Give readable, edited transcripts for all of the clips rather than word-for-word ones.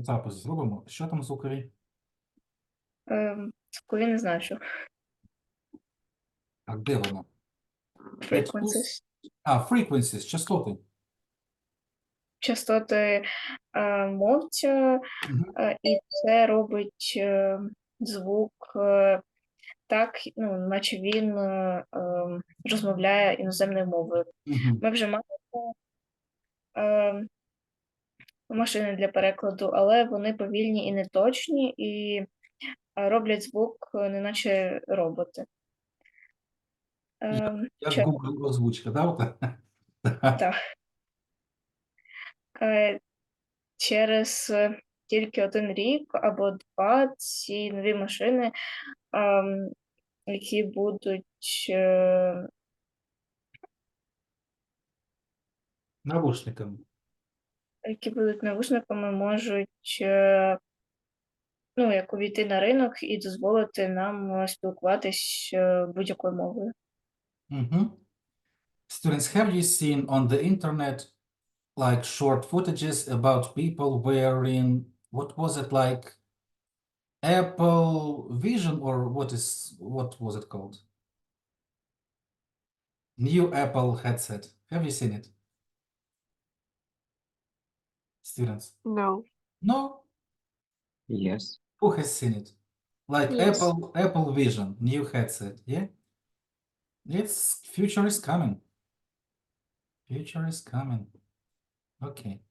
Запис зробимо. Що там звукові? Звукові не знаю, що. А де воно? Frequencies. Frequencies, частоти. Частоти мовця, Мгм. і це робить звук так, ну, наче він розмовляє іноземною мовою. Мгм. Ми вже маємо машини для перекладу, але вони повільні і неточні, і роблять звук, неначе роботи. Як Google озвучка, да? Так. Через тільки 1 рік або 2 ці нові машини, які будуть Навушниками. навушниками, можуть ну, як увійти на ринок і дозволити нам спілкуватись будь-якою мовою. Мгм. Students, have you seen on the internet like short footages about people wearing, what was it, like Apple Vision, or what was it called? New Apple headset. Have you seen it? Students? No. No? Yes. Who has seen it? Like Yes. Apple Vision, new headset, yeah? Future is coming. Future is coming. Okay.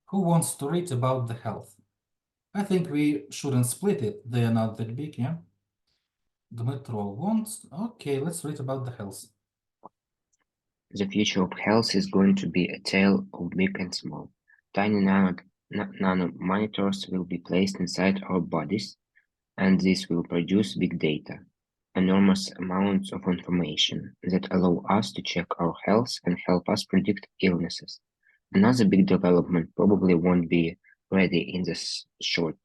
Who wants to read about the health? I think we shouldn't split it. They are not that big, yeah? Dmitro wants. Okay, let's read about the health. The future of health is going to be a tale of big and small. Tiny nano monitors will be placed inside our bodies, and this will produce big data, enormous amounts of information that allow us to check our health and help us predict illnesses. Another big development probably won't be ready in the short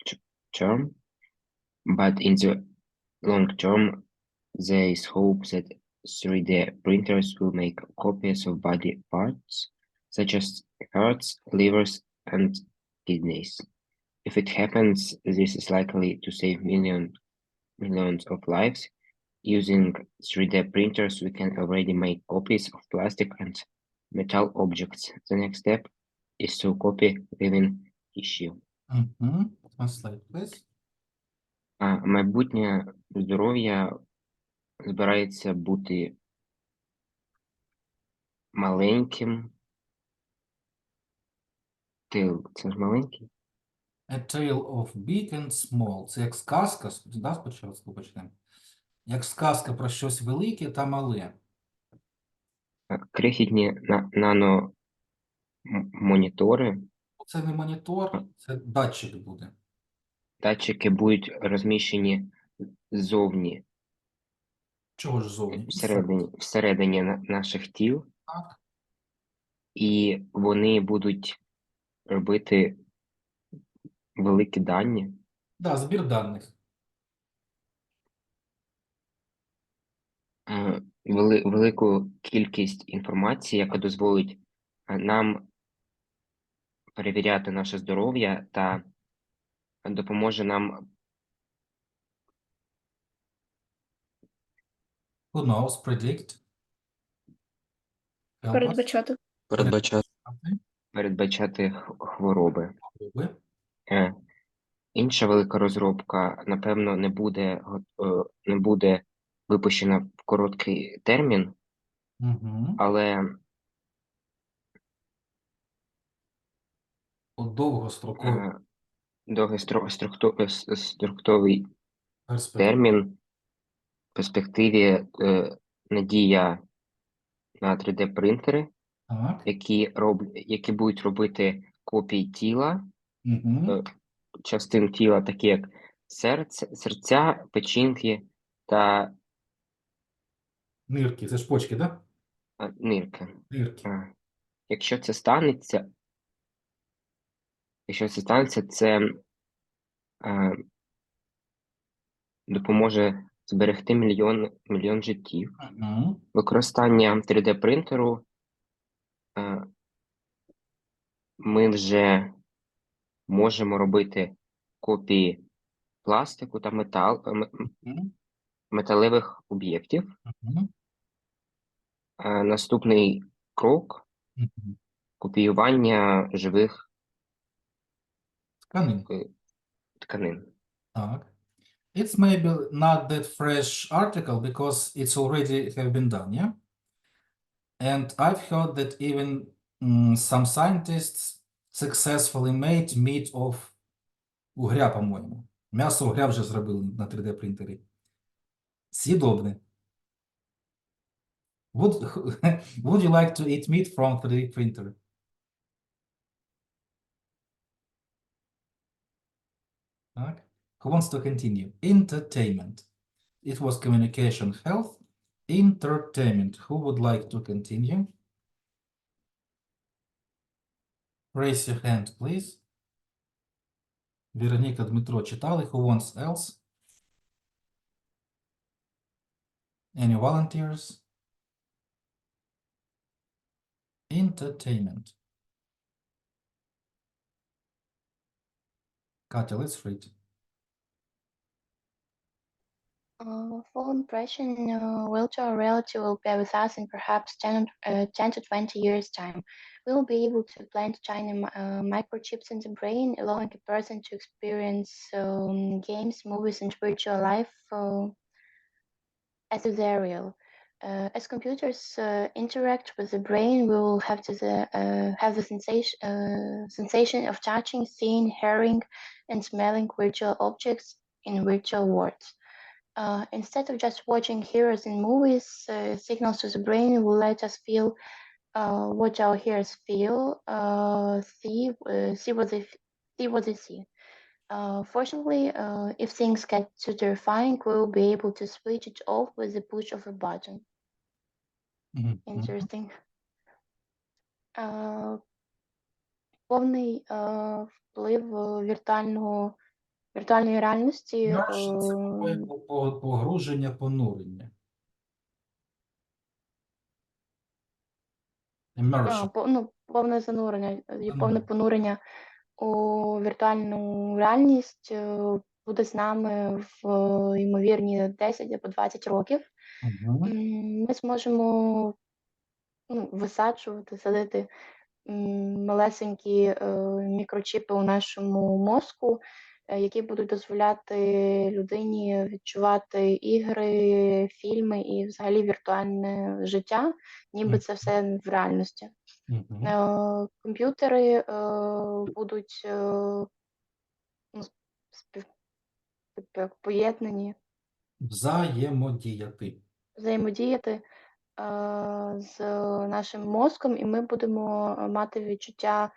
term, but in the long term, there is hope that 3D printers will make copies of body parts, such as hearts, livers, and kidneys. If it happens, this is likely to save millions of lives. Using 3D printers, we can already make copies of plastic and metal objects. The next step is to copy living tissue. Translate, please. Майбутнє здоров'я збирається бути маленьким. Це ж маленький? A tale of big and small. Це як сказка, да, спочатку почнемо. Як сказка про щось велике та мале. Крихітні наномонітори, Це не монітор, це датчик буде. датчики будуть розміщені ззовні, Чого ж зовні? всередині наших тіл, Так. і вони будуть робити великі дані, Да, збір даних. велику кількість інформації, яка дозволить нам перевіряти наше здоров'я та допоможе нам Who knows, predict. Help us. передбачати хвороби. Ви? Інша велика розробка, напевно, не буде випущена в короткий термін, Угу. але Довгостроковий довгостроковий перспектив. термін, в перспективі надія на 3D-принтери, Так. які будуть робити копії тіла, Угу. частин тіла, такі як серця, печінки та Нирки, це ж почки, да? нирки. Нирки. Якщо це станеться, це допоможе зберегти мільйон життів. Угу. Використання 3D-принтеру ми вже можемо робити копії пластику та Мгм. металевих об'єктів. Мгм. Наступний крок Мгм. копіювання живих Тканин. тканин. Так. It's maybe not that fresh article because it's already have been done, yeah? And I've heard that even some scientists successfully made meat of угря, по-моєму. М'ясо угря вже зробили на 3D принтері. З'їдобне. Would, would you like to eat meat from 3D printer? Так. Who wants to continue? Entertainment. It was communication health. Entertainment. Who would like to continue? Raise your hand, please. Вероніка, Дмитро читали. Who wants else? Any volunteers? Entertainment. Katya, let's read. Full impression, virtual reality will be with us in perhaps 10 to 20 years' time. We will be able to plant tiny microchips in the brain, allowing a person to experience games, movies, and virtual life as if they're real. As computers interact with the brain, we will have the sensation of touching, seeing, hearing, and smelling virtual objects in virtual worlds. Instead of just watching heroes in movies, signals to the brain will let us feel what our hearers feel, see what they see. Fortunately, if things get too terrifying, we'll be able to switch it off with the push of a button. Мгм. Interesting. Повний вплив віртуальної реальності. Immersion – це по-моєму, погруження, понурення. Immersion. Повне занурення і повне Занурення. понурення у віртуальну реальність буде з нами в ймовірні 10 або 20 років. Мгм. Ми зможемо висаджувати, садити малесенькі мікрочіпи у нашому мозку, які будуть дозволяти людині відчувати ігри, фільми і взагалі віртуальне життя, ніби це все в реальності. Мгм. Комп'ютери будуть поєднані, взаємодіяти з нашим мозком, і ми будемо мати відчуття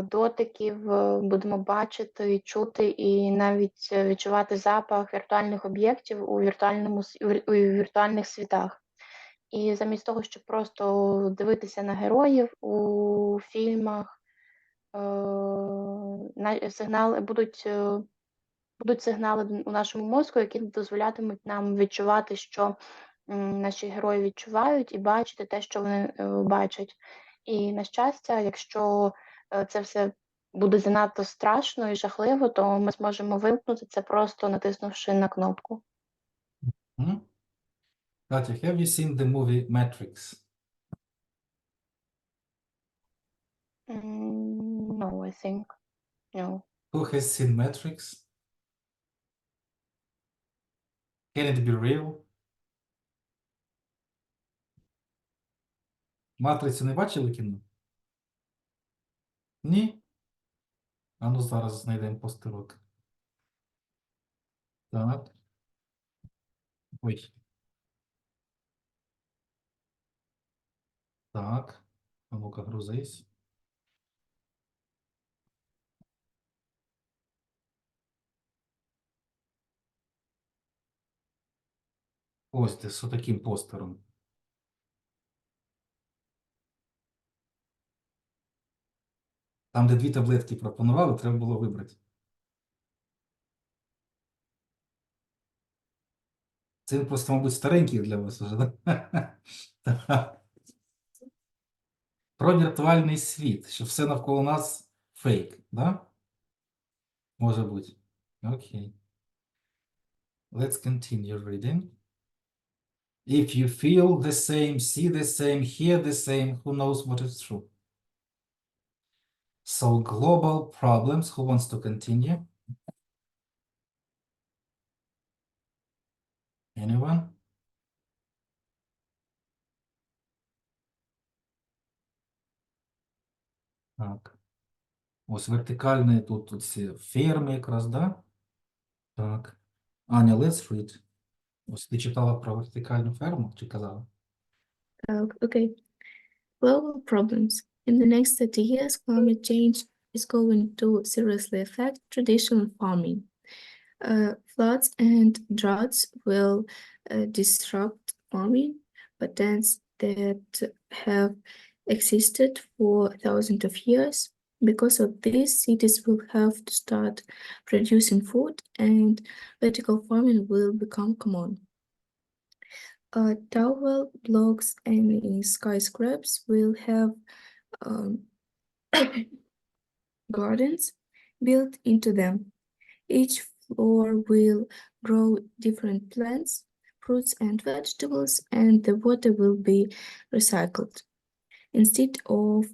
дотиків, будемо бачити, чути і навіть відчувати запах віртуальних об'єктів у віртуальних світах. І замість того, щоб просто дивитися на героїв у фільмах, будуть сигнали у нашому мозку, які дозволятимуть нам відчувати, що наші герої відчувають, і бачити те, що вони бачать. І, на щастя, якщо це все буде занадто страшно і жахливо, то ми зможемо вимкнути це, просто натиснувши на кнопку. Мгм. Katya, have you seen the movie Matrix? No, I think. No. Who has seen Matrix? Can it be real? Матрицю не бачили кіно? Ні? А ну зараз знайдемо постерок. Так. Ой. Так. А ну-ка, грузись. Ось ти з таким постером. Там, де 2 таблетки пропонували, треба було вибрати. Це він просто, мабуть, старенький для вас вже, да? Так. Про віртуальний світ, що все навколо нас фейк, да? Може бути. Окей. Let's continue reading. If you feel the same, see the same, hear the same, who knows what is true? So global problems, who wants to continue? Anyone? Так. Ось вертикальні тут ці ферми якраз, да? Так. Аня, let's read. Ось ти читала про вертикальну ферму, чи казала? Okay. Global problems. In the next 30 years, climate change is going to seriously affect traditional farming. Floods and droughts will disrupt farming patterns that have existed for thousands of years. Because of this, cities will have to start producing food, and vertical farming will become common. Tower blocks and skyscrapers will have gardens built into them. Each floor will grow different plants, fruits, and vegetables, and the water will be recycled. Instead of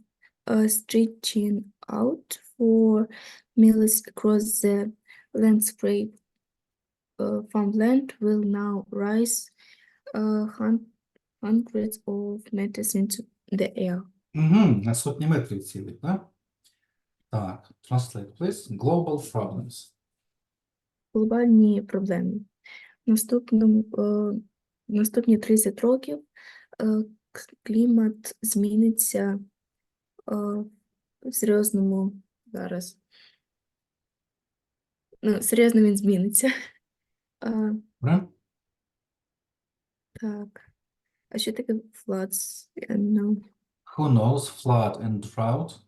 stretching out for miles across the landscape, farmland will now rise hundreds of meters into the air. Угу, на сотні метрів цілих, да? Так, translate, please. Global problems. Глобальні проблеми. Наступні 30 років клімат зміниться в серйозному зараз. Серйозно він зміниться. Добре? Так. А що таке floods? No. Who knows flood and drought?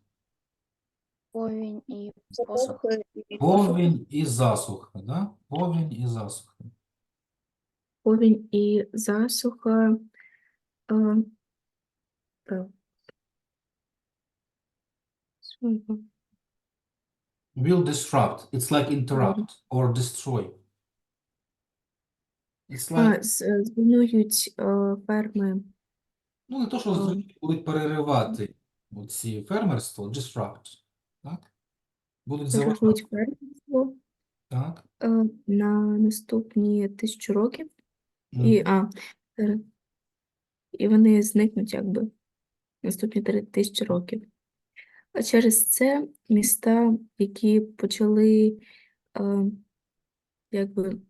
Повінь і посух. Засухи і посухи. Повінь і засуха, да? Повінь і засуха. Повінь і засуха. Так. Will disrupt. It's like interrupt or destroy. It's like, Зруйнують ферми. ну не то, що будуть переривати оці фермерство, disrupt. Так? Будуть заважати. Зруйнують фермерство Так? на наступні 1000 років. Мгм. І вони зникнуть якби наступні 3000 років. А через це міста, які почали якби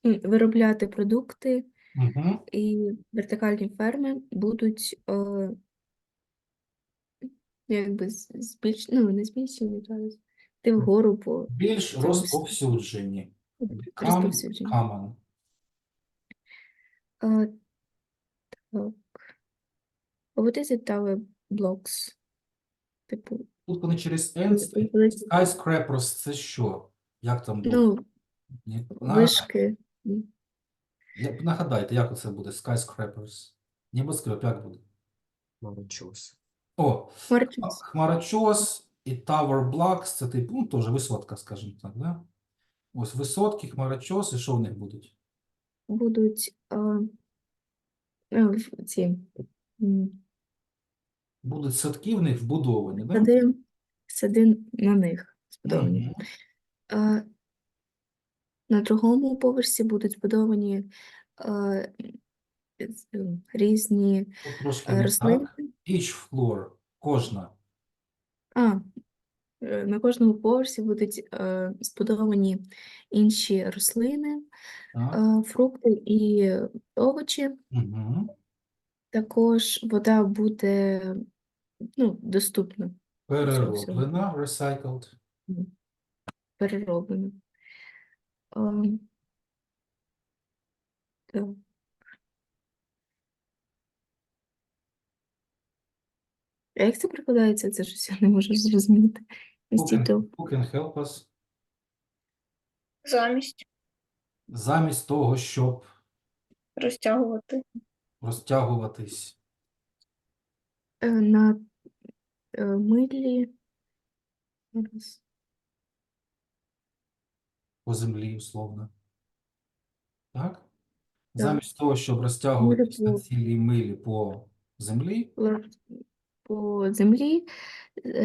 виробляти продукти Мгм. і вертикальні ферми будуть якби не збільшені зараз. Ти вгору по Більш цьому розповсюджені. Become розповсюдженню. common. Так. What is it tower blocks? Типу, Тут вони через N стоять. Skyscrapers – це що? Як там буде? ну, Ні. вишки. Нагадайте, як це буде? Skyscrapers. Небоскреб, як буде? Хмарочос. О, Хмарочос. хмарочос і Tower Blocks – це типу, ну, теж висотка, скажімо так, да? Ось висотки, хмарочос, і що в них будуть? Будуть ці Будуть садки в них вбудовані, да? сади на них збудовані. Мгм. На другому поверсі будуть збудовані різні Тут трошки не рослини. так. Each floor, кожна. На кожному поверсі будуть збудовані інші рослини, Так. фрукти і овочі. Угу. Також вода буде доступна, Перероблена, recycled. перероблена. Так. А як це прикладається? Це щось я не можу зрозуміти. Instead of Who can help us? Замість Замість того, щоб розтягувати. розтягуватись. на милі. Зараз. по землі, условно. Так? Да. Замість того, щоб розтягуватись на по- цілі милі по землі, По землі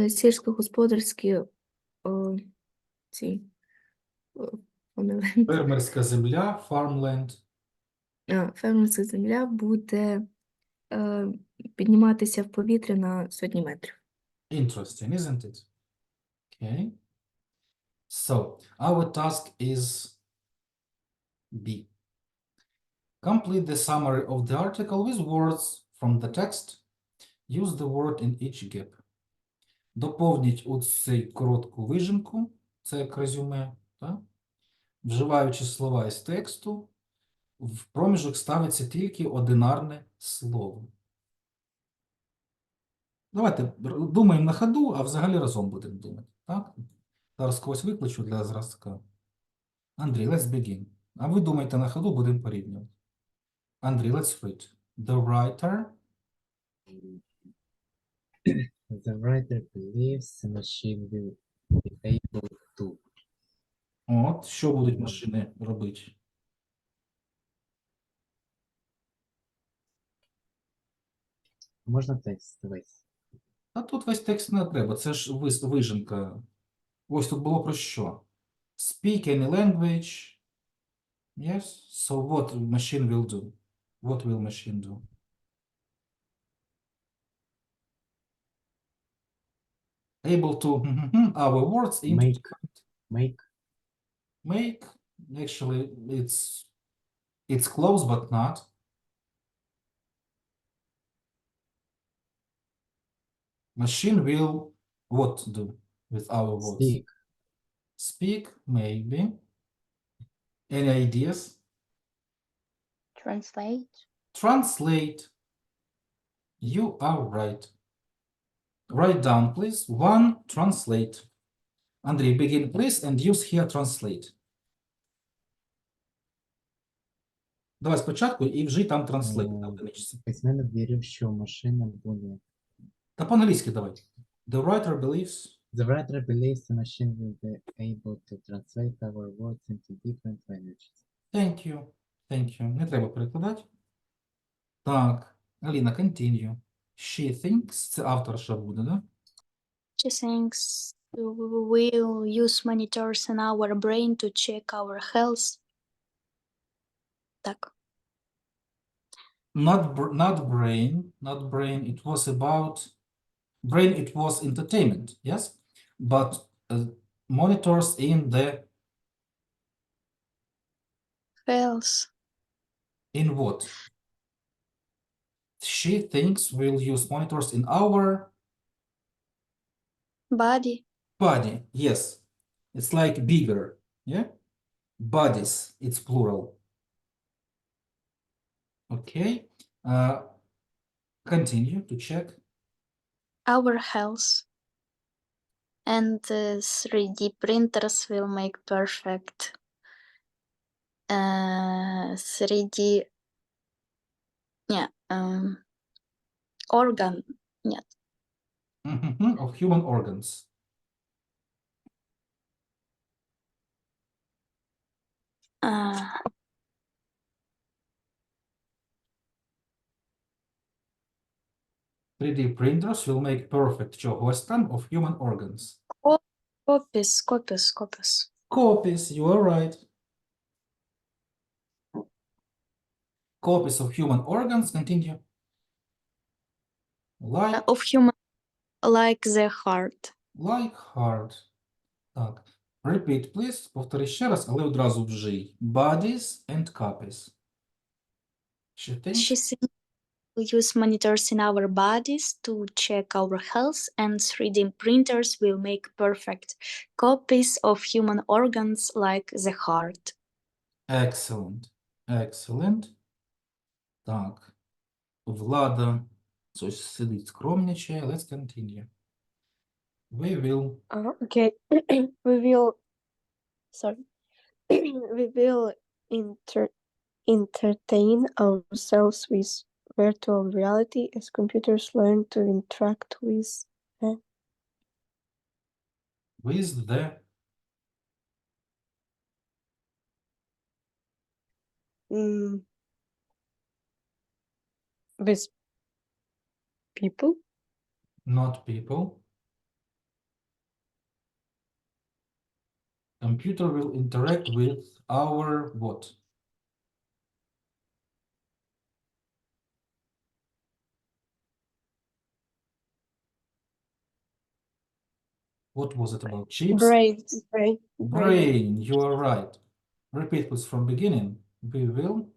сільськогосподарські ці помилки. фермерська земля, farmland, Фермерська земля буде підніматися в повітря на сотні метрів. interesting, isn't it? Okay. So, our task is B. Complete the summary of the article with words from the text. Use the word in each gap. Доповніть у цю коротку вижимку, це як резюме, так? Вживаючи слова із тексту, в проміжок ставиться тільки одинарне слово. Давайте думаємо на ходу, а взагалі разом будемо думати. Так? Зараз когось викличу для зразка. Андрій, let's begin. А ви думайте на ходу, будемо порівнювати. Андрій, let's read. The writer The writer believes the machine will be able to. От, що будуть машини робити? Можна текст весь? А тут весь текст не треба, це ж вижимка. Ось тут було про що? Speak any language. Yes? So what machine will do? What will machine do? Able to our words into Make. Actually, it's close, but not. Machine will what do with our words? Speak. Speak, maybe. Any ideas? Translate. Translate. You are right. Write down, please. One, translate. Andrei, begin, please, and use here translate. Давай спочатку і вжий там translate на одиничці. Письменник вірив, що машина буде. Та по-англійськи давай. The writer believes. The writer believes the machine will be able to translate our words into different languages. Thank you. Thank you. Не треба перекладати. Так, Аліна, continue. She thinks, це авторша буде, да? She thinks we will use monitors in our brain to check our health. Так. Not brain, not brain. It was about brain. It was entertainment, yes, but monitors in the Health. in what? She thinks we'll use monitors in our Body. body. Yes, it's like bigger, yeah. Bodies. It's plural. Okay. Continue to check. Our health. And 3D printers will make perfect 3D organ. Of human organs. Uh, 3D printers will make perfect чогось там of human organs. copies. Copies, you are right. Copies of human organs, continue. Like, Of human, like the heart. like heart. Так. Repeat, please. Повтори ще раз, але одразу вжий. Bodies and copies. She thinks. She thinks we'll use monitors in our bodies to check our health, and 3D printers will make perfect copies of human organs like the heart. Excellent. Excellent. Так. Влада. Щось сидить скромничає. Let's continue. We will. Okay, we will, sorry, we will entertain ourselves with virtual reality as computers learn to interact with With the With people? Not people. Computer will interact with our what? What was it about? Chips? Brain. Brain, you are right. Repeat please from beginning. We will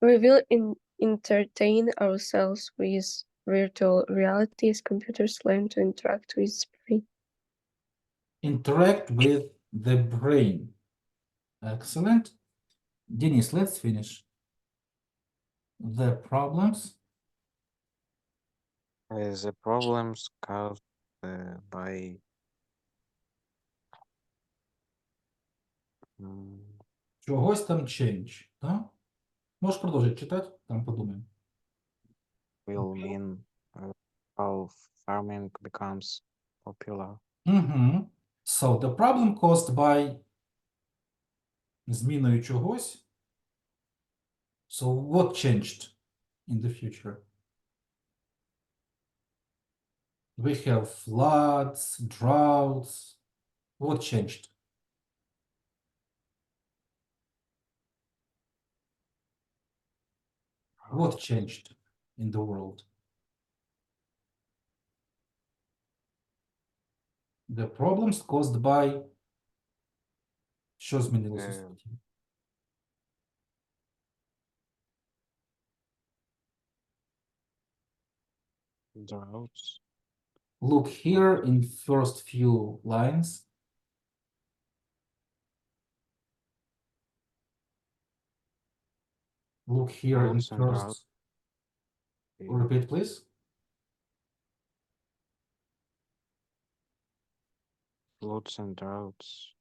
We will entertain ourselves with virtual reality as computers learn to interact with brain. interact with the brain. Excellent. Denise, let's finish. The problems. The problems caused by Чогось там change, да? Можеш продовжити читати, там подумаємо. will mean how farming becomes popular. So, the problem caused by зміною чогось. So, what changed in the future? We have floods, droughts. What changed? What changed in the world? The problems caused by що змінилося в світі? Droughts. Look here in first few lines. Look here in Droughts and droughts. first. Repeat, please. Floods and droughts.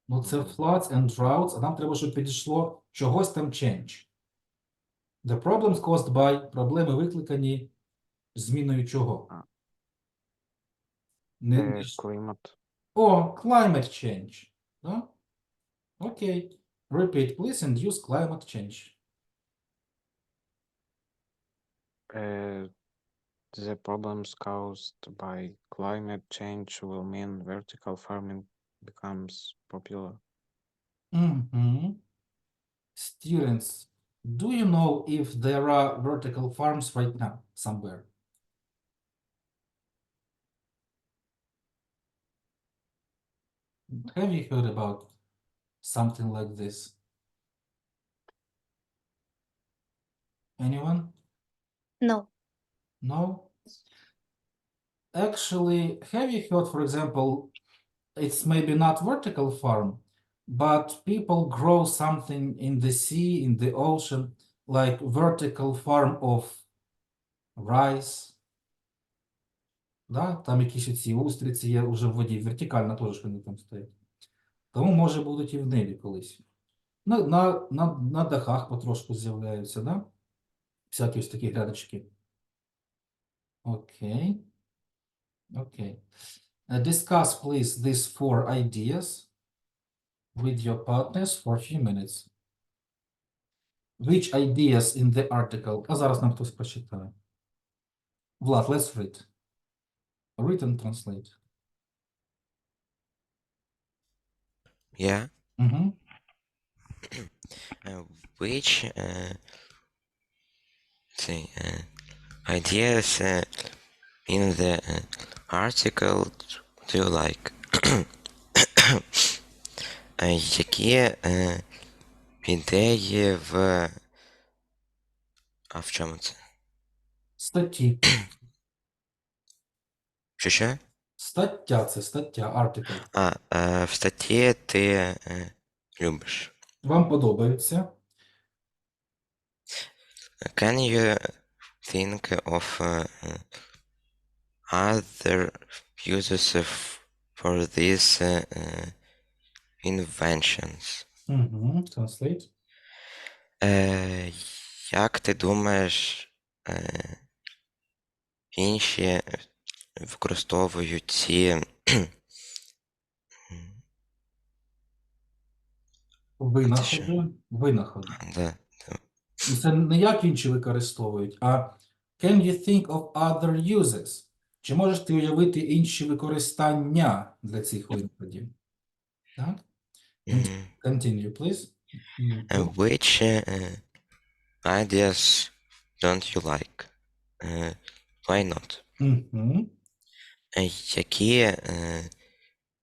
Ну, це floods and droughts, а нам треба, щоб підійшло чогось там change. The problems caused by, проблеми викликані зміною чого? Climate. О, climate change. Да? Окей. Repeat, please, and use climate change. The problems caused by climate change will mean vertical farming becomes popular. Students, do you know if there are vertical farms right now somewhere? Have you heard about something like this? Anyone? No. No? Actually, have you heard, for example, it's maybe not vertical farm, but people grow something in the sea, in the ocean, like vertical farm of rice. Да? Там якісь ці устриці є вже в воді, вертикально теж вони там стоять. Тому, може, будуть і в небі колись. На дахах потрошку з'являються, да? Всякі ось такі грядочки. Окей. Окей. Discuss, please, these four ideas with your partners for a few minutes. Which ideas in the article? А зараз нам хтось прочитає. Влад, let's read. Read and translate. Yeah. Which ideas in the article do you like? Які ідеї А в чому це? Статті. Що? Стаття, це стаття, article. В статті ти любиш. Вам подобається? Can you think of other uses for these inventions? Translate. Як ти думаєш, інші використовують ці Винаходи. Да. І це не як інші використовують, а can you think of other uses? Чи можеш ти уявити інші використання для цих винаходів? Так? Мгм. Continue, please. Which ideas don't you like? Why not? Мгм. Які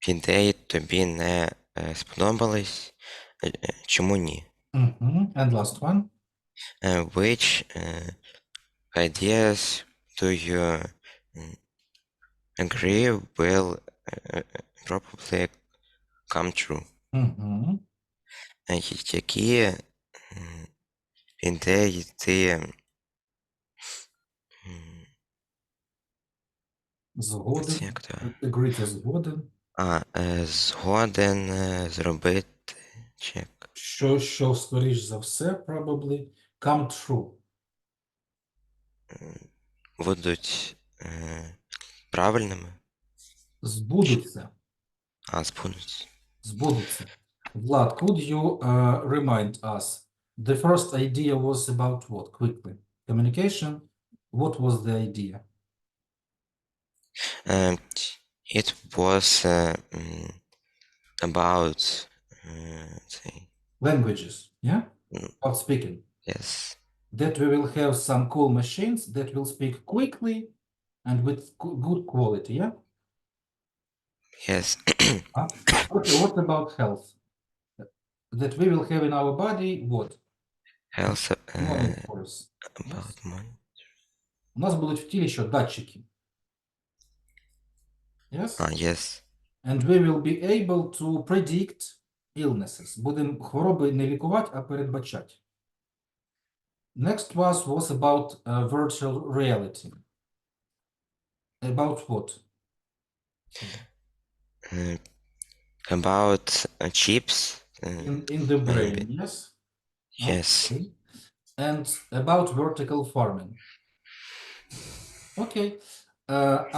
ідеї тобі не сподобались? Чому ні? Мгм. And last one. Which ideas do you agree will probably come true? Мгм. Які ідеї ти Згоден. як то? Agree – це згоден. Згоден зробити чек. Що скоріш за все, probably, come true. Будуть правильними, Збудуться. збудуть. Збудуться. Vlad, could you remind us? The first idea was about what? Quickly. Communication. What was the idea? It was about Languages. Yeah? Mm. About speaking. yes. That we will have some cool machines that will speak quickly and with good quality. Yeah? Yes. Okay, what about health? That we will have in our body what? Health Monitors. about Yes. money. У нас будуть в тілі що? Датчики. Yes? Yes. And we will be able to predict illnesses. Будемо хвороби не лікувати, а передбачати. Next was about virtual reality. About what? About chips. In the brain, maybe. yes? Yes. Okay. And about vertical farming. Okay.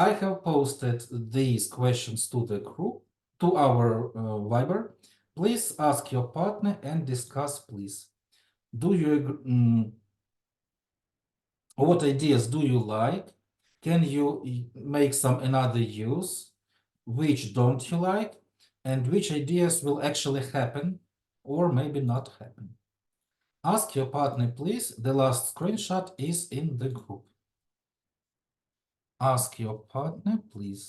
I have posted these questions to the group, to our Viber. Please ask your partner and discuss, please. Do you what ideas do you like? Can you make some another use? Which don't you like? And which ideas will actually happen or maybe not happen? Ask your partner, please. The last screenshot is in the group. Ask your partner, please.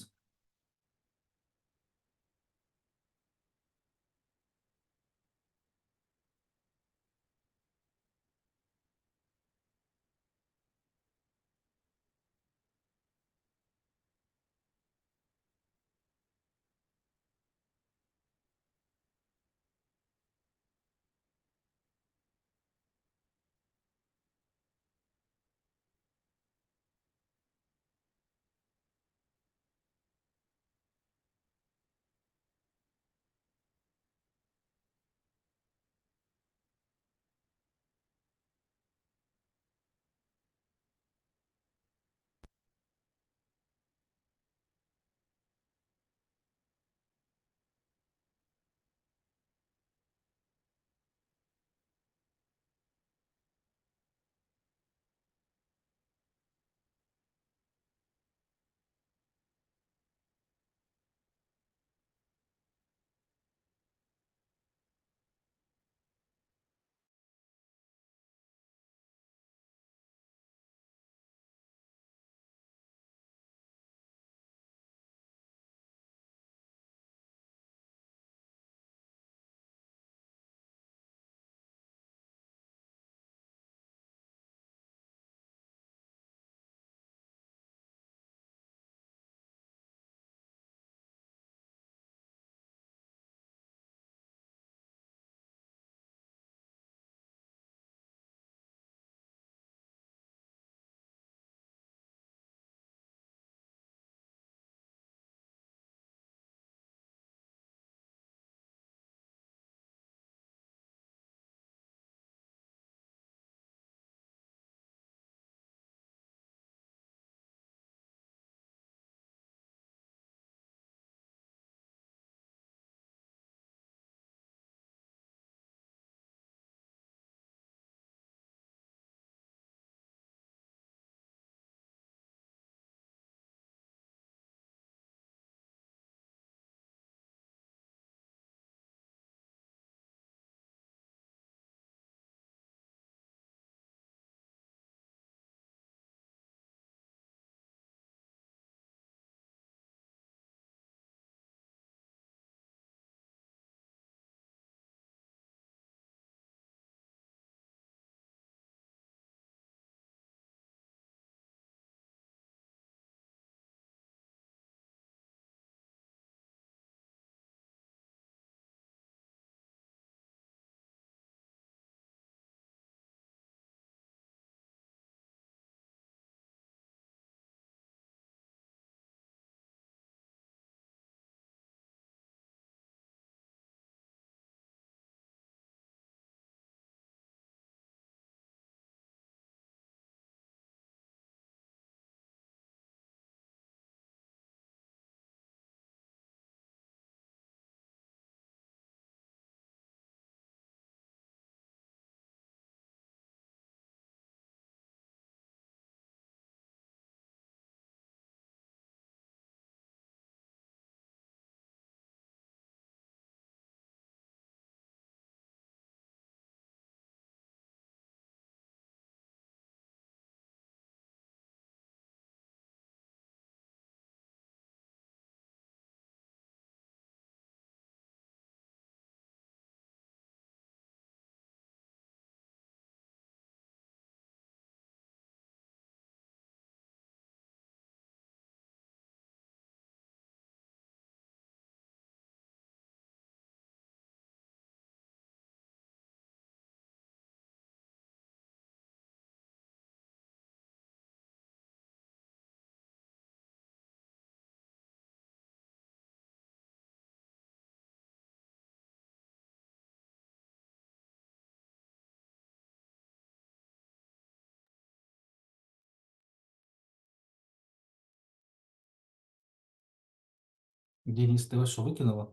Денис, ти що викинула?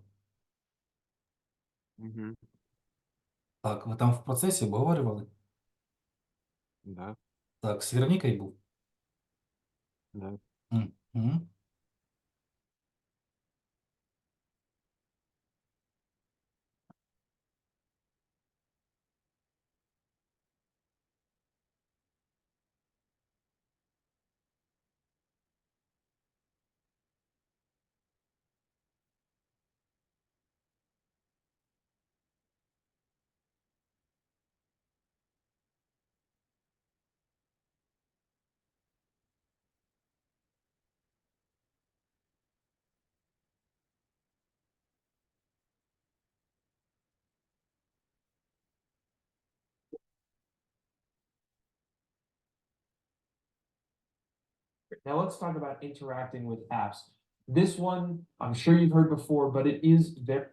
Угу. Так, ви там в процесі обговорювали? Да, Так, з Веронікою був? да. Мгм. Now let's talk about interacting with apps. This one, I'm sure you've heard before, but it is very.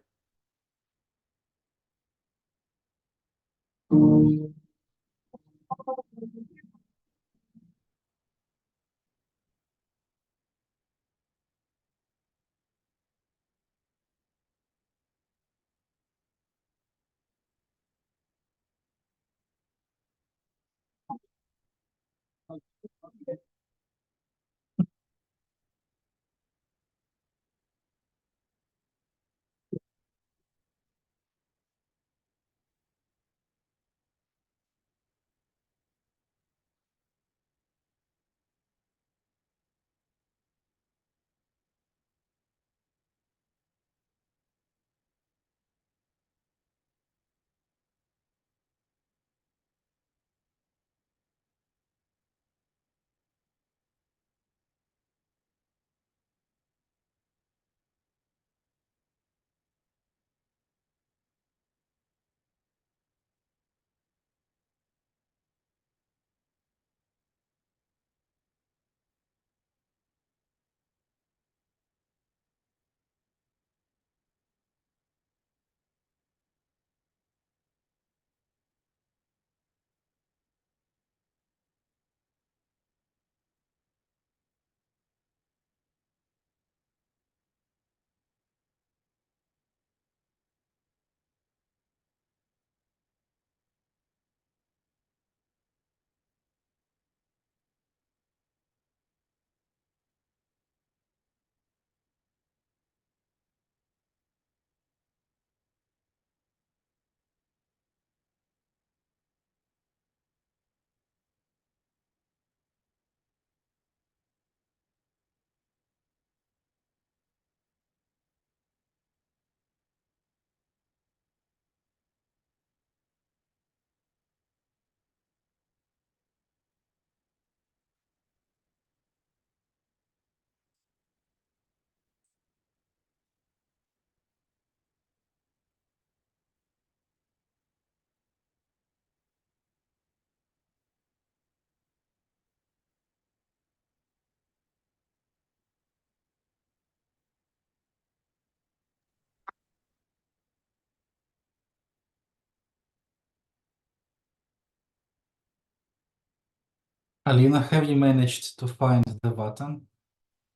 Alina, have you managed to find the button?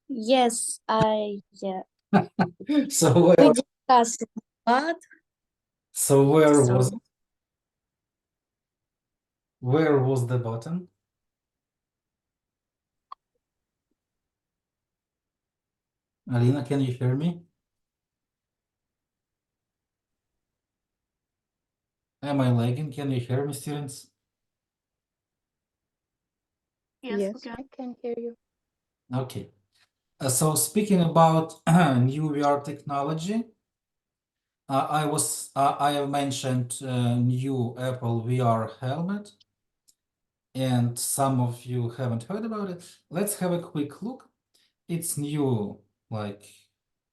Yes, yeah. So We where, discussed but so where so was it? Where was the button? Alina, can you hear me? Am I lagging? Can you hear me, students? Yes. I can hear you. Okay. So speaking about new VR technology, I have mentioned new Apple VR helmet, and some of you haven't heard about it. Let's have a quick look. It's new, like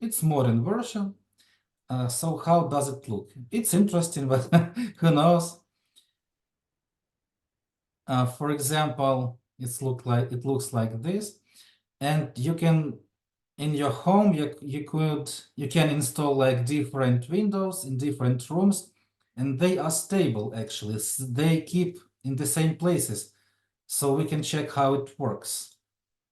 it's modern version. So how does it look? It's interesting, but who knows? For example, it looks like this, and you can in your home you can install like different windows in different rooms, and they are stable actually. They keep in the same places, so we can check how it works.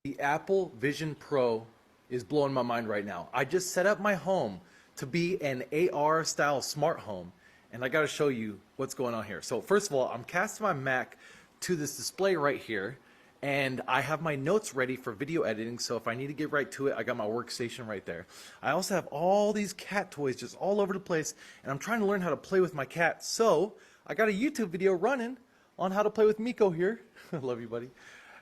The Apple Vision Pro is blowing my mind right now. I just set up my home to be an AR style smart home, and I got to show you what's going on here. So first of all, I'm casting my Mac to this display right here, and I have my notes ready for video editing, so if I need to get right to it, I got my workstation right there. I also have all these cat toys just all over the place, and I'm trying to learn how to play with my cat, so I got a YouTube video running on how to play with Miko here. I love you, buddy.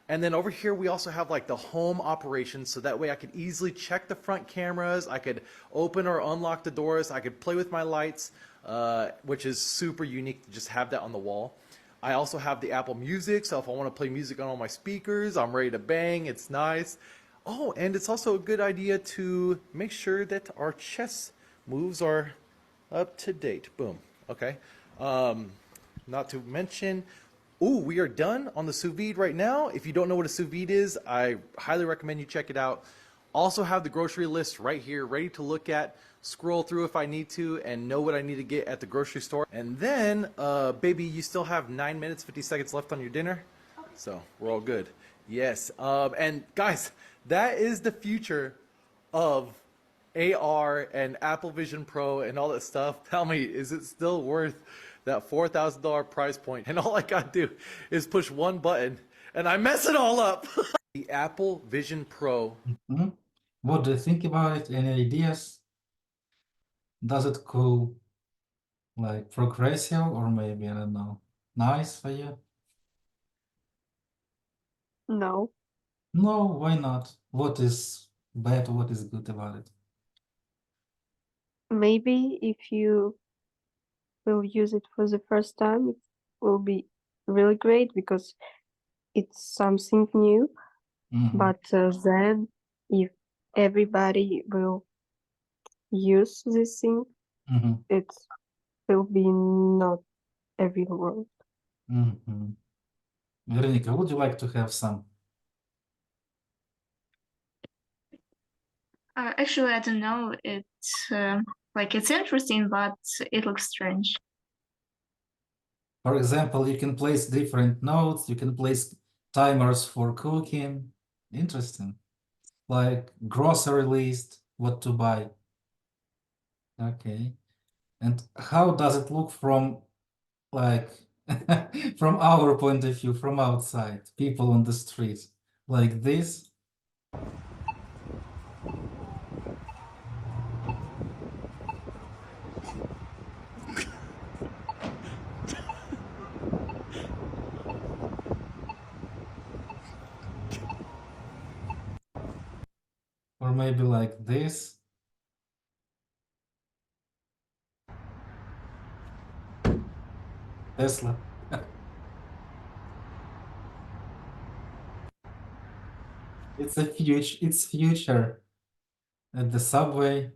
And then over here, we also have like the home operations, so that way I could easily check the front cameras, I could open or unlock the doors, I could play with my lights, which is super unique to just have that on the wall. I also have the Apple Music, so if I want to play music on all my speakers, I'm ready to bang, it's nice. Oh, and it's also a good idea to make sure that our chess moves are up to date. Boom, okay. Not to mention, ooh, we are done on the sous vide right now. If you don't know what a sous vide is, I highly recommend you check it out. Also have the grocery list right here, ready to look at, scroll through if I need to, and know what I need to get at the grocery store. And then, baby, you still have 9 minutes, 50 seconds left on your dinner. So we're all good. Yes, and guys, that is the future of AR and Apple Vision Pro and all that stuff. Tell me, is it still worth that $4,000 price point? And all I gotta do is push one button and I mess it all up. The Apple Vision Pro. Mhm. What do you think about it? Any ideas? Does it cool like progressive or maybe, I don't know, nice for you? No. No, why not? What is bad, what is good about it? Maybe if you will use it for the first time, it will be really great because it's something new. Mhm, But then, if everybody will use this thing, mhm, it will be not everyone. mhm. Veronica, would you like to have some? Actually, I don't know. It's like it's interesting, but it looks strange. For example, you can place different notes, you can place timers for cooking. Interesting. Like grocery list, what to buy. Okay. And how does it look from like from our point of view, from outside, people on the street, like this? Or maybe like this? Tesla. It's future. At the subway.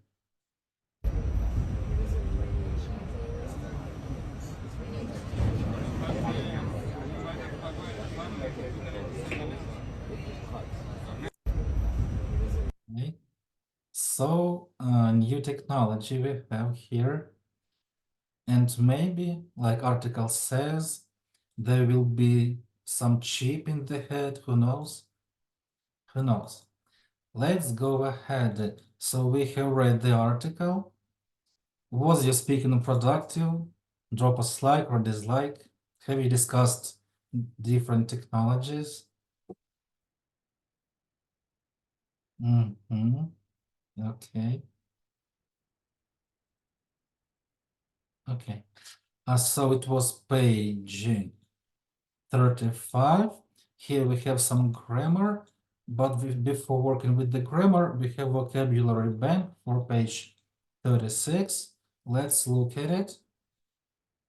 Okay. So, new technology we have here. And maybe, like article says, there will be some chip in the head, who knows? Who knows? Let's go ahead. So we have read the article. Was your speaking productive? Drop us like or dislike. Have you discussed different technologies? Mm-hmm. Okay. Okay. So it was page 35. Here we have some grammar, but before working with the grammar, we have vocabulary bank for page 36. Let's look at it.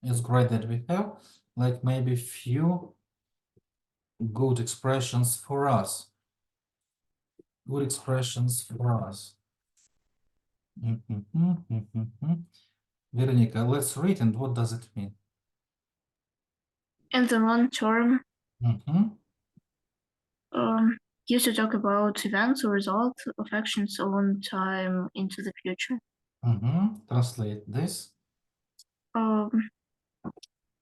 It's great that we have like maybe few good expressions for us. Good expressions for us. Veronica, let's read and what does it mean? In the long term, Mhm. used to talk about events or results of actions a long time into the future. Translate this.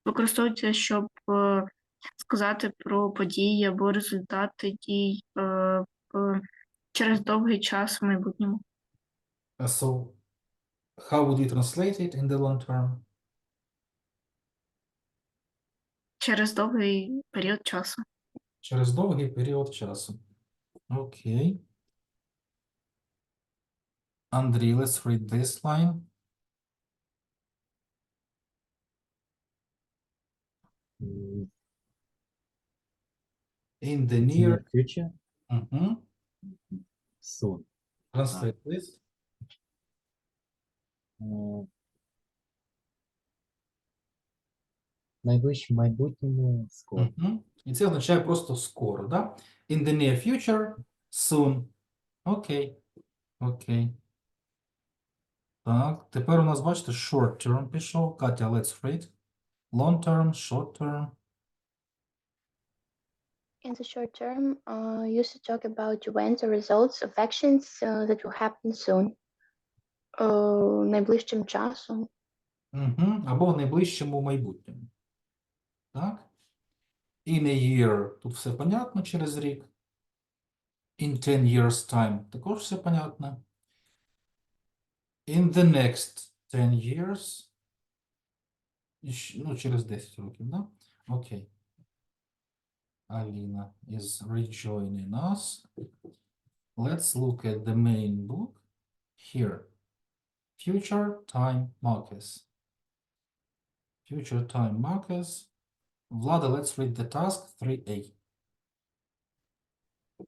Використовується, щоб сказати про події або результати дій Через довгий час в майбутньому. So, how would you translate it in the long term? Через довгий період часу. Через довгий період часу. Окей. Андрій, let's read this line. Mm, In the near near... future, Мгм. soon. Translate, please. В найближчому майбутньому скоро. Мгм. І це означає просто скоро, да? In the near future, soon. Окей. Окей. Так, тепер у нас, бачите, short term пішов. Катя, let's read. Long term, short term. In the short term, used to talk about events or results of actions that will happen soon. Найближчим часом. Угу. Або в найближчому майбутньому. Так. In a year, тут все понятно через рік. In 10 years time, також все понятно. In the next 10 years, ну, через 10 років, да? Окей. Alina is rejoining us. Let's look at the main book here. Future time markers. Future time markers. Vlada, let's read the task 3A.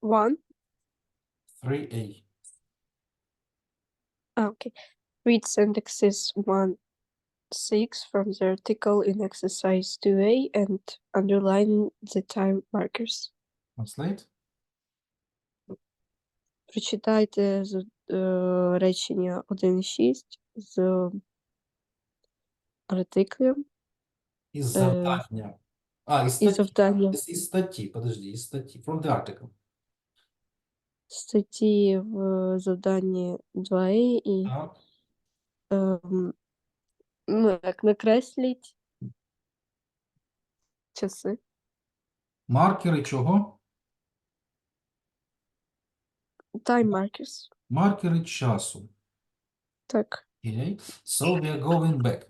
1. 3A. Okay. Read syntaxes 1-6 from the article in exercise 2A and underline the time markers. Translate. Прочитайте речення 1-6 з артиклем Із завдання. Із і статті. завдання Із статті, подожди, із статті. From the article. статті в завданні 2A і Так. ну, як накресліть часи. Маркери чого? Time markers. Маркери часу. Так. Okay. So we are going back.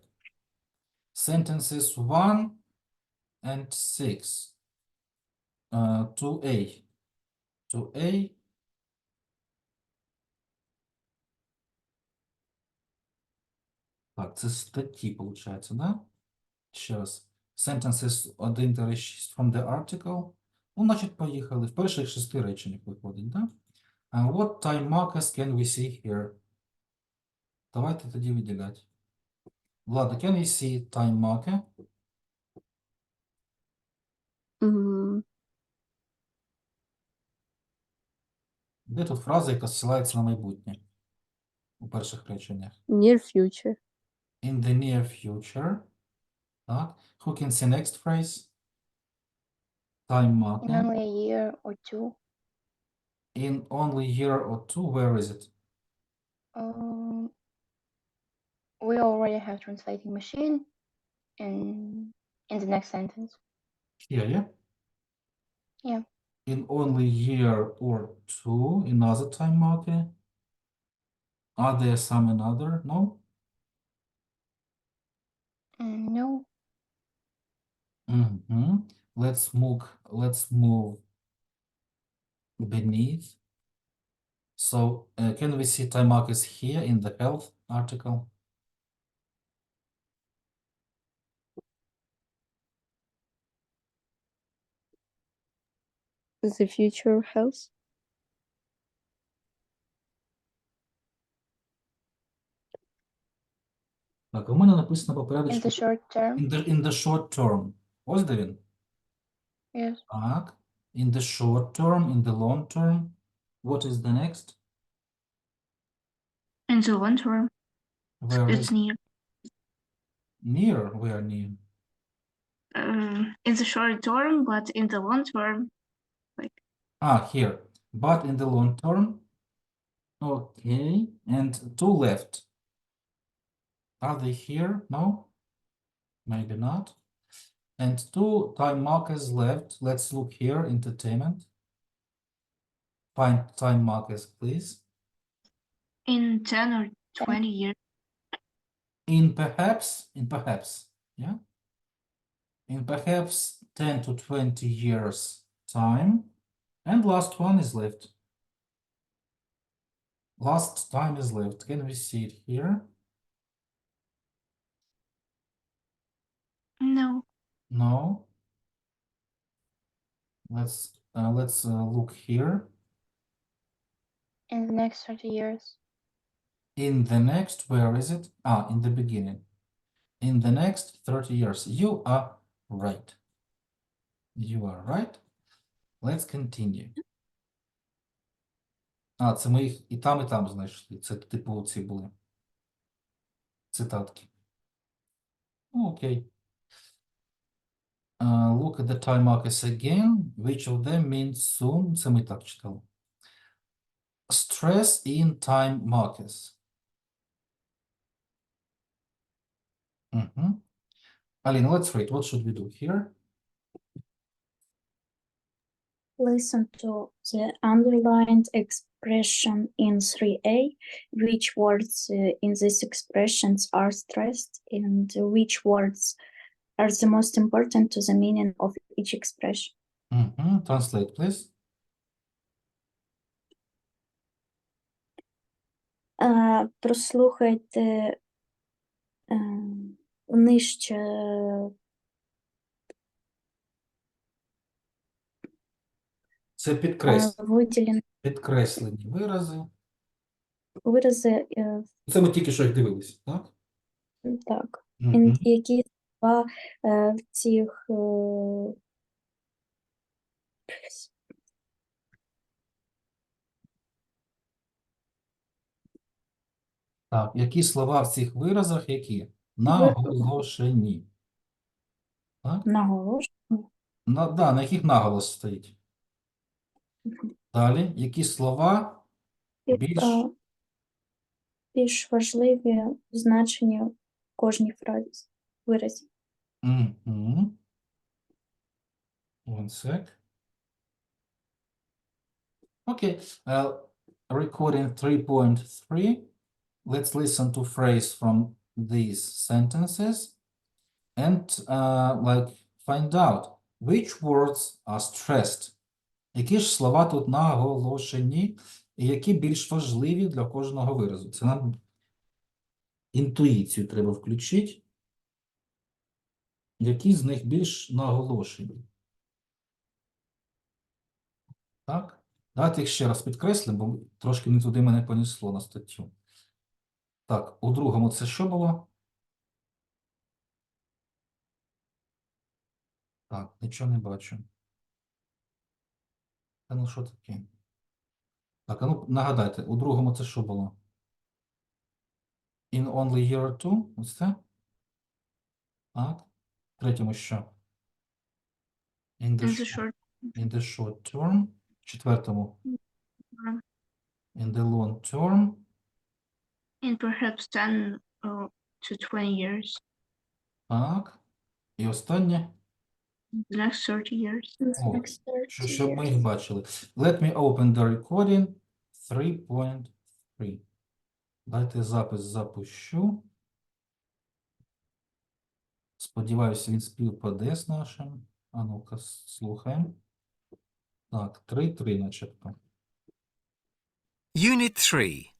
Sentences 1 and 6. 2A. 2A. Так, це статті, виходить, да? Ще раз. Sentences 1-6 from the article. Ну, значить, поїхали. В перших 6 реченнях виходить, да? What time markers can we see here? Давайте тоді виділяти. Влада, can we see time marker? Де тут фраза, яка зсилається на майбутнє? У перших реченнях. Near future. In the near future. Так. Who can see next phrase? Time In marker. only a year or two. In only year or two, where is it? We already have translating machine in the next sentence. Here, yeah? Yeah. In only year or two, another time marker. Are there some another? No? No. Mm-hmm. Let's move beneath. So, can we see time markers here in the health article? The future health. Так, у мене написано по In порядочку. the short term. In the short term. Ось де він. Yes. Так. In the short term, in the long term. What is the next? In the long term, Where it's is near. near? Where near? In the short term, but in the long term, Here. But in the long term. Okay. And two left. Are they here? No? Maybe not. And two time markers left. Let's look here, entertainment. find time markers, please. In 10 or 20 years. In perhaps, yeah? In perhaps 10 to 20 years time. And last one is left. Last time is left. Can we see it here? No. No. Let's look here. In the next 30 years. In the next, where is it? Ah, in the beginning. In the next 30 years. You are right. You are right. Let's continue. А, це ми їх і там знайшли. Це типу ці були цитатки. Окей. Look at the time markers again. Which of them means soon? Це ми так читали. Stress in time markers. Alina, let's read. What should we do here? Listen to the underlined expression in 3a, which words in these expressions are stressed and which words are the most important to the meaning of each expression. Translate, please. Прослухайте нижче Це виділені підкреслені вирази. вирази, Це ми тільки що їх дивились, так? так, Мгм. які слова в цих Так, які слова в цих виразах, які? Наголошені. Так? наголошені. На яких наголос стоїть? Далі, які слова більш Більш важливі значення в кожній фразі, виразі. One sec. Okay, recording 3.3. Let's listen to phrase from these sentences and find out which words are stressed. Які ж слова тут наголошені і які більш важливі для кожного виразу. Це нам інтуїцію треба включити. Які з них більш наголошені. Так? Давайте їх ще раз підкреслимо, бо трошки не туди мене понесло на статтю. Так, у другому це що було? Так, нічого не бачу. Та ну що таке? Так, а ну нагадайте, у другому це що було? In only year or two? Ось це? Так. В третьому що? In the short term. В четвертому? In the long term. In perhaps 10 to 20 years. Так. І останнє? The next 30 years. О, щоб ми їх бачили. Let me open the recording 3.3. Дайте запис запущу. Сподіваюся, він співпаде з нашим. А ну-ка, слухаємо. Так, 3.3 начебто. Unit 3.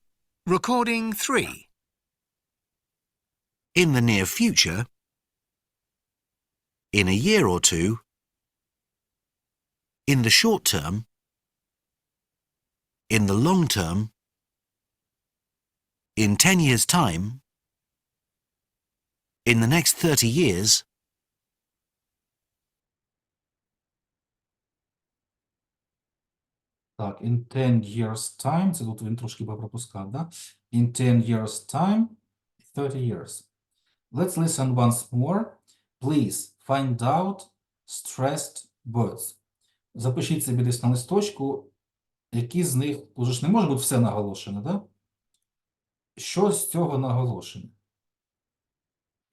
Recording 3. In the near future, in a year or two, in the short term, in the long term, in 10 years' time, in the next 30 years, Так, in 10 years time, це тут він трошки пропускав, да? In 10 years time, 30 years. Let's listen once more. Please find out stressed words. Запишіть собі десь на листочку, які з них, уже ж не може бути все наголошено, да? Що з цього наголошено?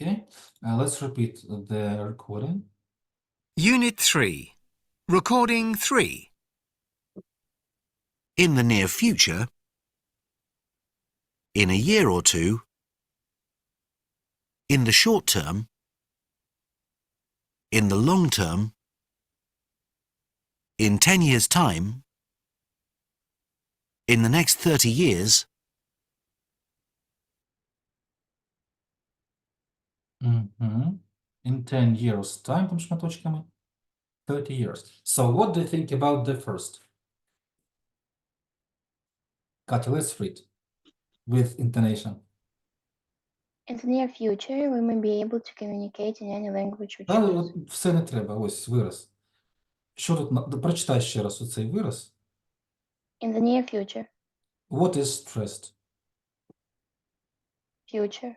Okay, let's repeat the recording. Unit 3. Recording 3. In the near future. In a year or two. In the short term. In the long term. In 10 years' time. In the next 30 years. In 10 years time, там шматочками. 30 years. So what do you think about the first? Katya, let's read with intonation. In the near future, we may be able to communicate in any language we Та choose. от все не треба, ось вираз. Що тут? Прочитай ще раз оцей вираз. In the near future, What is stressed? future.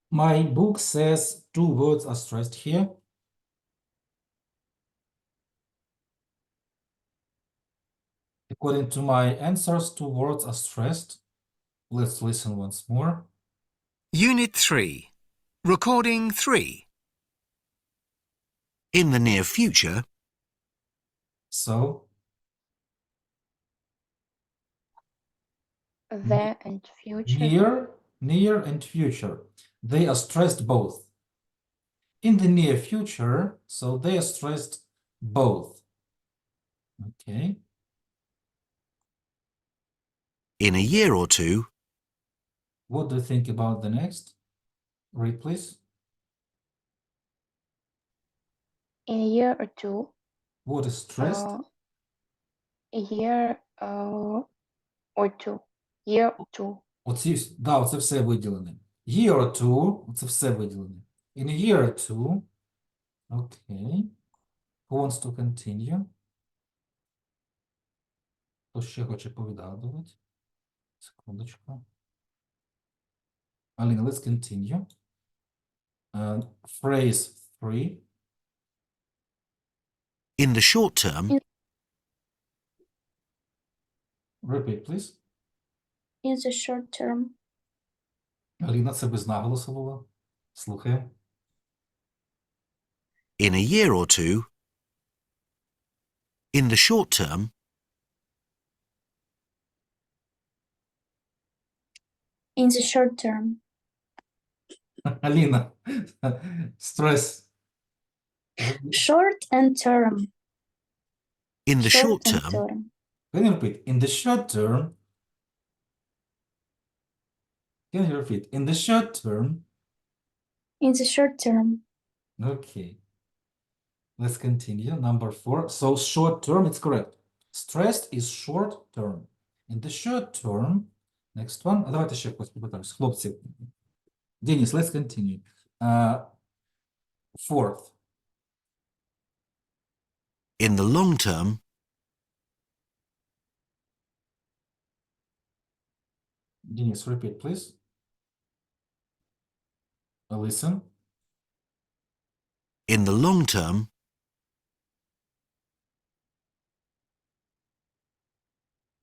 My book says 2 words are stressed here. According to my answers, 2 words are stressed. Let's listen once more. Unit 3. Recording 3. In the near future. So, The and future. near and future. They are stressed both. In the near future, so they are stressed both. Okay. In a year or two. What do you think about the next? Read, please. In a year or two. What is stressed? A year or two. Year or two. Оці, да, оце все виділене. Year or two, оце все виділене. In a year or two. Okay. Who wants to continue? Хто ще хоче повідгадувати? Секундочку. Аліна, let's continue. Phrase 3. In the short term. Repeat, please. In the short term. Аліна, це без наголосу було. Слухаємо. In a year or two. In the short term. In the short term. Аліна, stress. Short and term. In the short and term. term. Can you repeat? In the short term. Can you repeat? In the short term. In the short term. Okay. Let's continue. Number 4. So short term, it's correct. Stressed is short term. In the short term. Next one. А давайте ще когось попитаємось. Хлопці. Денис, let's continue. Fourth. In the long term. Денис, repeat, please. Listen. In the long term.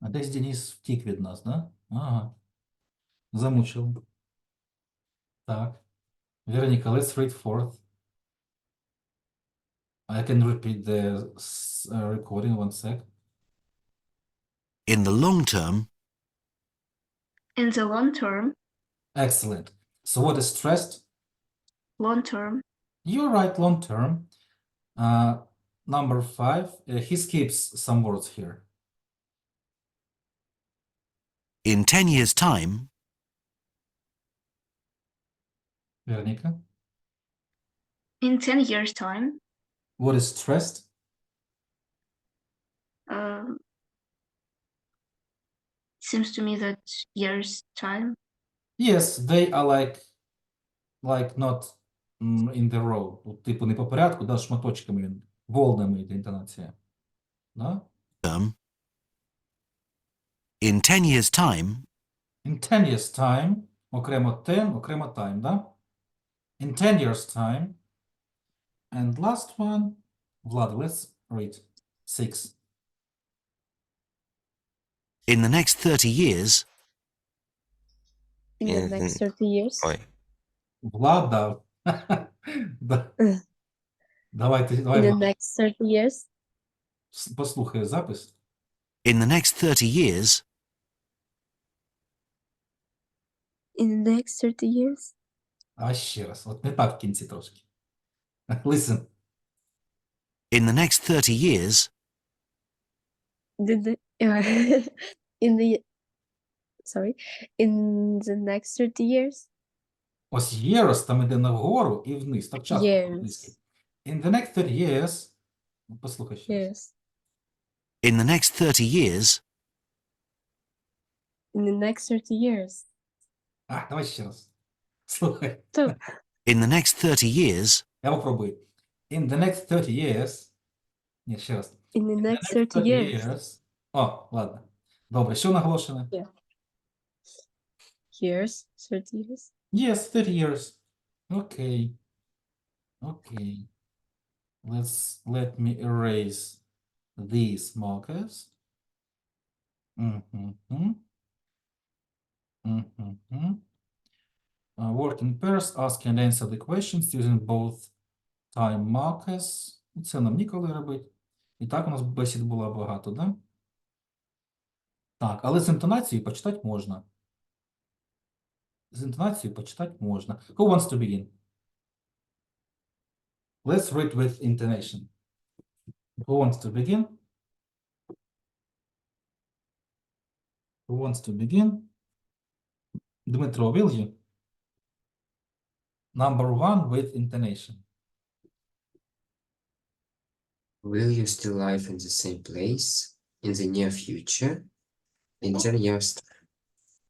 А десь Денис втік від нас, да? Ага. Замучили. Так. Вероніка, let's read fourth. I can repeat the recording 1 sec. In the long term. In the long term. Excellent. So what is stressed? Long term. You're right, long term. Number 5, he skips some words here. In 10 years' time. Вероніка. In 10 years' time. What is stressed? Seems to me that years' time. Yes, they are like not in the row. Тут, типу, не по порядку, да, шматочками він, волнами йде інтонація. Да? In 10 years' time. In 10 years' time, окремо 10, окремо time, да? In 10 years' time. And last one, Vlad, let's read 6. In the next 30 years. In the next 30 years. Ой. Влад, да. Давай. In the next 30 years. Послухай запис. In the next 30 years, In the next 30 years, А ще раз. От не так в кінці трошки. Listen. in the next 30 years, in the next 30 years, Ось years там іде нагору і вниз. Так часто Years. по-англійськи. In the next 30 years. Послухай ще раз. yes, in the next 30 years, in the next 30 years, Давай ще раз. Слухай. то in the next 30 years, Я попробую. In the next 30 years. Ні, ще раз. in the In the next 30 years, О, ладно. Добре, що наголошено? years, 30 years, Yes, 30 years. Okay. Okay. Let me erase these markers. Work in pairs, ask and answer the questions using both time markers. Це нам ніколи робити. І так у нас бесід було багато, да? Так, але з інтонацією почитати можна. З інтонацією почитати можна. Who wants to begin? Let's read with intonation. Who wants to begin? Who wants to begin? Dmitro, will you? Number one with intonation. Will you still live in the same place in the near future? In 10 years.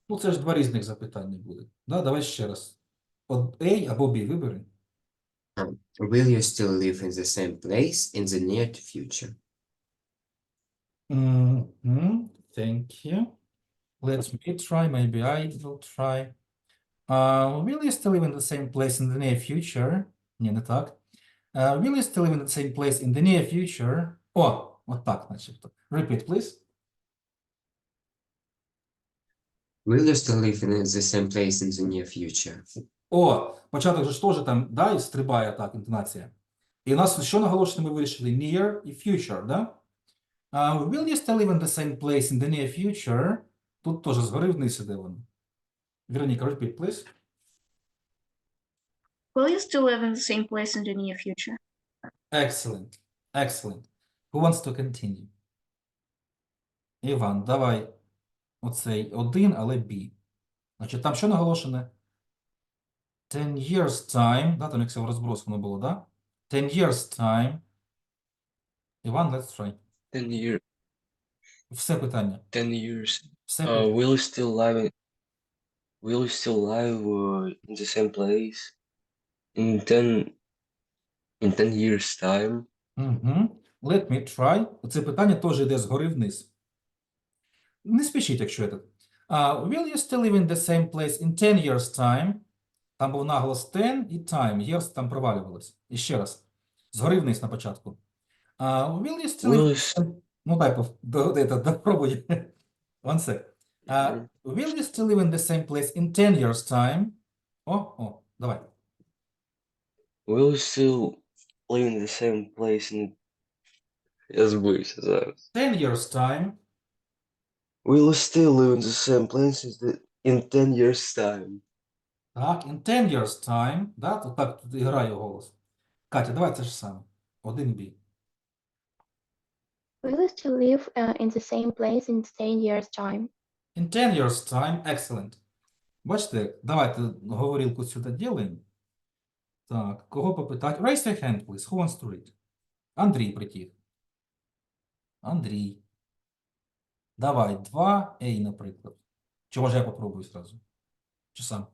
Ну, це ж два різних запитання буде. Да, давай ще раз. От A або B вибери. Will you still live in the same place in the near future? Thank you. Let me try. Maybe I will try. Will you still live in the same place in the near future? Ні, не так. Will you still live in the same place in the near future? О, от так, начебто. Repeat, please. Will you still live in the same place in the near future? О, початок же ж теж там, да, і стрибає так, інтонація. І у нас що наголошено ми вирішили? Near і future, да? Will you still live in the same place in the near future? Тут теж згори вниз іде воно. Вероніка, repeat, please. Will you still live in the same place in the near future? Excellent. Excellent. Who wants to continue? Іван, давай оцей один, але B. Значить, там що наголошене? 10 years time. Да, там як все в розбросано було, да? 10 years time. Іван, let's try. 10 years. Все питання. 10 years. Все питання. Will you still live in the same place in 10 years time? Let me try. Це питання теж йде згори вниз. Не спішіть, якщо це. Will you still live in the same place in 10 years time? Там був наголос 10 і time. Years там провалювалось. І ще раз. Згори вниз на початку. Will you still live... Ну, дай попробуй. One sec. Will you still live in the same place in 10 years time? О, давай. Will you still live in the same place in... Я забуюся зараз. 10 years time. Will you still live in the same place in 10 years time? Так, in 10 years time. Да, тут так тут грає голос. Катя, давай це ж саме. 1B. Will you still live in the same place in 10 years' time? In 10 years time. Excellent. Бачите, давайте говорилку сюди ділимо. Так, кого попитати? Raise your hand, please. Who wants to read? Андрій притіг. Андрій. Давай, 2A, наприклад. Чи може я попробую зразу? Чи сам?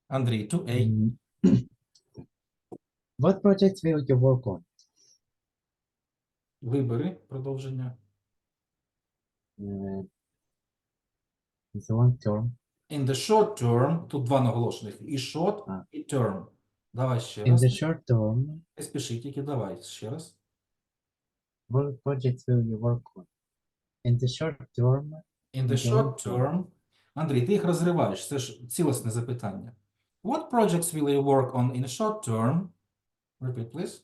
Андрій, 2A. What projects will you work on? Вибери продовження. In the long term. In the short term, тут два наголошених. І short, і term. Давай ще In раз. the short term, Не спіши, тільки давай ще раз. what projects will you work on? In the short term. In the short term. Андрій, ти їх розриваєш. Це ж цілісне запитання. What projects will you work on in the short term? Repeat, please.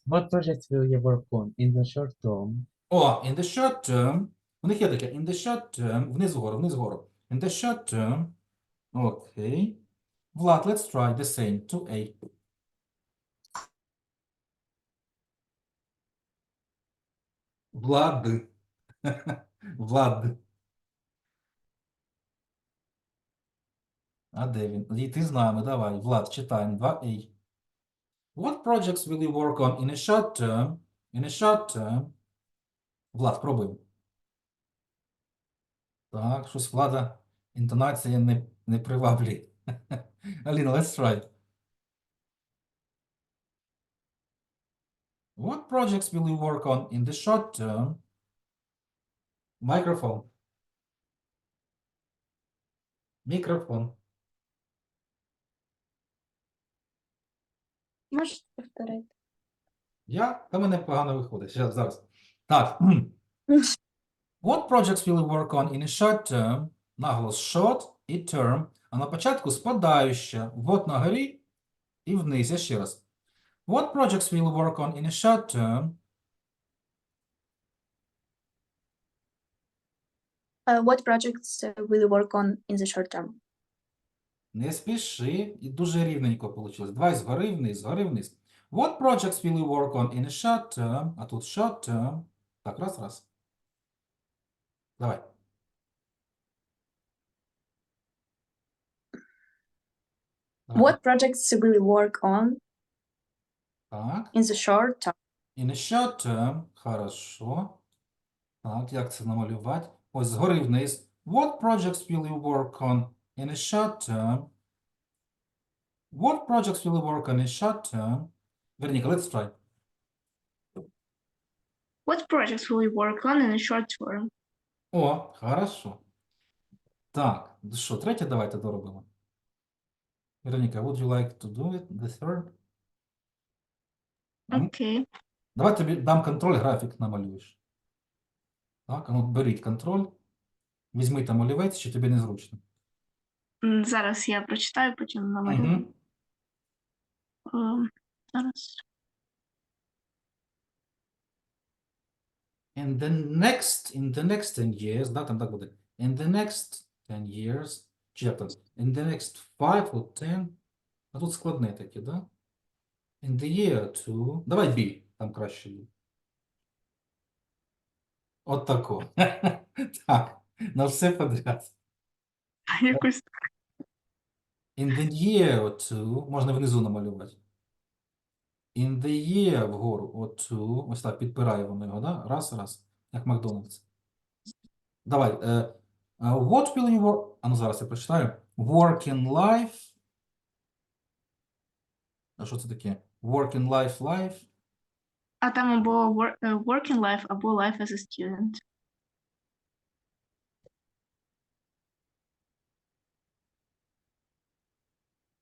What projects will you work on in the short term? О, in the short term. У них є таке in the short term. Вниз вгору, вниз вгору. In the short term. Окей. Влад, let's try the same. 2A. Влад. Влад. А де він? І ти з нами, давай. Влад, читаємо. 2A. What projects will you work on in a short term? In a short term. Влад, пробуємо. Так, щось Влада інтонація не приваблює. Аліна, let's try. What projects will you work on in the short term? Microphone. Мікрофон. Можете повторити? Та мене погано виходить. Зараз. Так. What projects will you work on in a short term? Наголос short і term. А на початку спадаюча. Вот на горі і вниз. Я ще раз. What projects will you work on in a short term? What projects will you work on in the short term? Не спіши. І дуже рівненько вийшло. Давай згори вниз, згори вниз. What projects will you work on in a short term? А тут short term. Так, раз. Давай. Давай. What projects will you work on Так. in the short term? In a short term. Хорошо. Так, як це намалювати? Ось згори вниз. What projects will you work on in a short term? What projects will you work on in a short term? Вероніка, let's try. What projects will you work on in the short term? О, хорошо. Так, що, третє давайте доробимо. Вероніка, would you like to do it? The third? Окей. Давай тобі дам контроль, графік намалюєш. Так, а ну беріть контроль. Візьми там олівець, чи тобі незручно. Зараз я прочитаю, потім намалюю. Зараз. In the next 10 years, да, там так буде. In the next 10 years, чи як там? In the next 5 or 10. А тут складне таке, да? In the year to... Давай B, там краще буде. От тако. Так, на все подряд. Якось In the year or two, можна внизу намалювати. In the year вгору or two, ось так, підпирає воно його, да? Раз, як Макдональдс. Давай, what will you work... А ну зараз я прочитаю. Work in life. А що це таке? Work in life. А там або working life, або life as a student.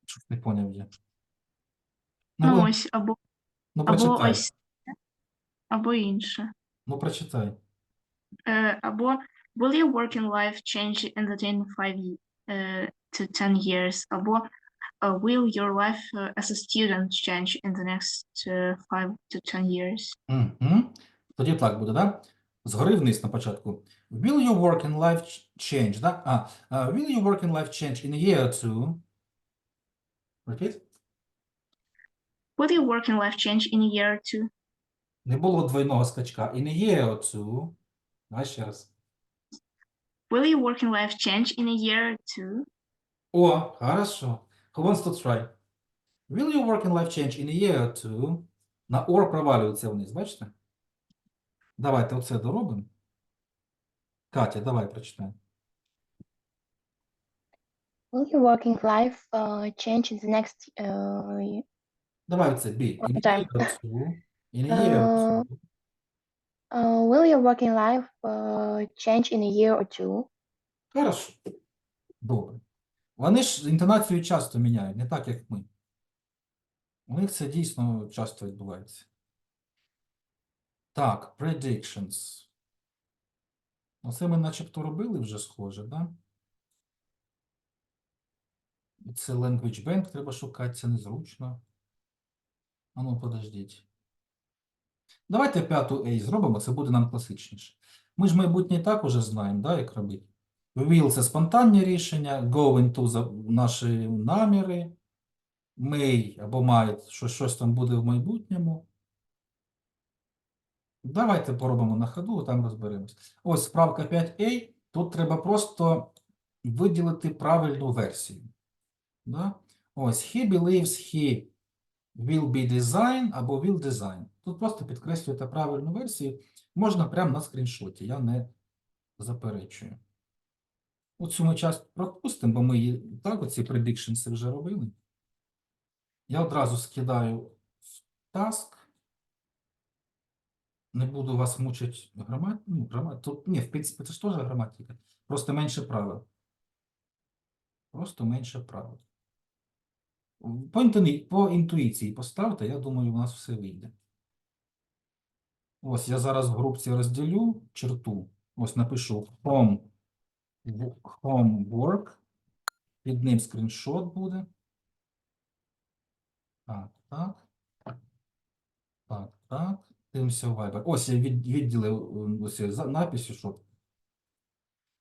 Щось не поняв я. Ну, ось, або прочитай. ось, або інше. Ну, прочитай. Або will your working life change in the 5 to 10 years? Або will your life as a student change in the next 5 to 10 years? Тоді так буде, да? Згори вниз на початку. Will your working life change, да? Will your working life change in a year or two? Repeat. Will your working life change in a year or two? Не було двойного скачка. In a year or two. Давай ще раз. Will your working life change in a year or two? О, хорошо. Who wants to try? Will your working life change in a year or two? На or провалюється вниз, бачите? Давайте оце доробимо. Катя, давай прочитай. Will your working life change in the next Давай оце, B. In a time? year or two. In a year or two. Will your working life change in a year or two? Хорошо. Добре. Вони ж інтонацію часто міняють, не так, як ми. У них це дійсно часто відбувається. Так, predictions. Оце ми начебто робили вже схоже, да? Це language bank треба шукати, це незручно. А ну, подождіть. Давайте 5A зробимо, це буде нам класичніше. Ми ж майбутнє і так уже знаємо, да, як робити. Will – це спонтанні рішення, going to – за наші наміри, may або might, що щось там буде в майбутньому. Давайте поробимо на ходу, там розберемось. Ось справка 5A, тут треба просто виділити правильну версію. Да? Ось, he believes he will be design або will design. Тут просто підкреслюєте правильну версію. Можна прямо на скріншоті, я не заперечую. Оцю ми частину пропустимо, бо ми її так, оці predictions вже робили. Я одразу скидаю в task. Не буду вас мучити Тут, ні, в принципі, це ж теж граматика. Просто менше правил. Просто менше правил. По інтуїції поставте, я думаю, у нас все вийде. Ось я зараз в групці розділю черту. Ось напишу homework. Під ним скріншот буде. Так, так. Так, так. Дивимося в Viber. Ось я відділив ось написю, щоб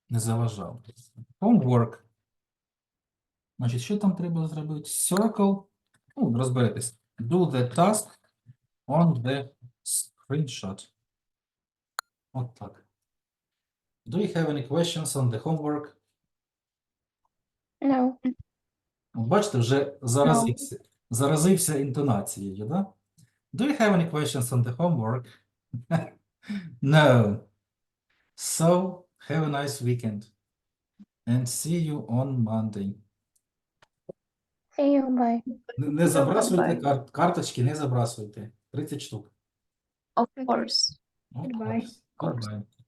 не заважав. Homework. Значить, що там треба зробити? Circle. Ну, розберетесь. Do the task on the screenshot. От так. Do you have any questions on the homework? No. Бачите, вже заразився інтонацією, да? Do you have any questions on the homework? No. So, have a nice weekend. And see you on Monday. See you, bye. Не забрасуйте Goodbye. карточки, не забрасуйте. 30 штук. Of course. Of Goodbye. course. Goodbye.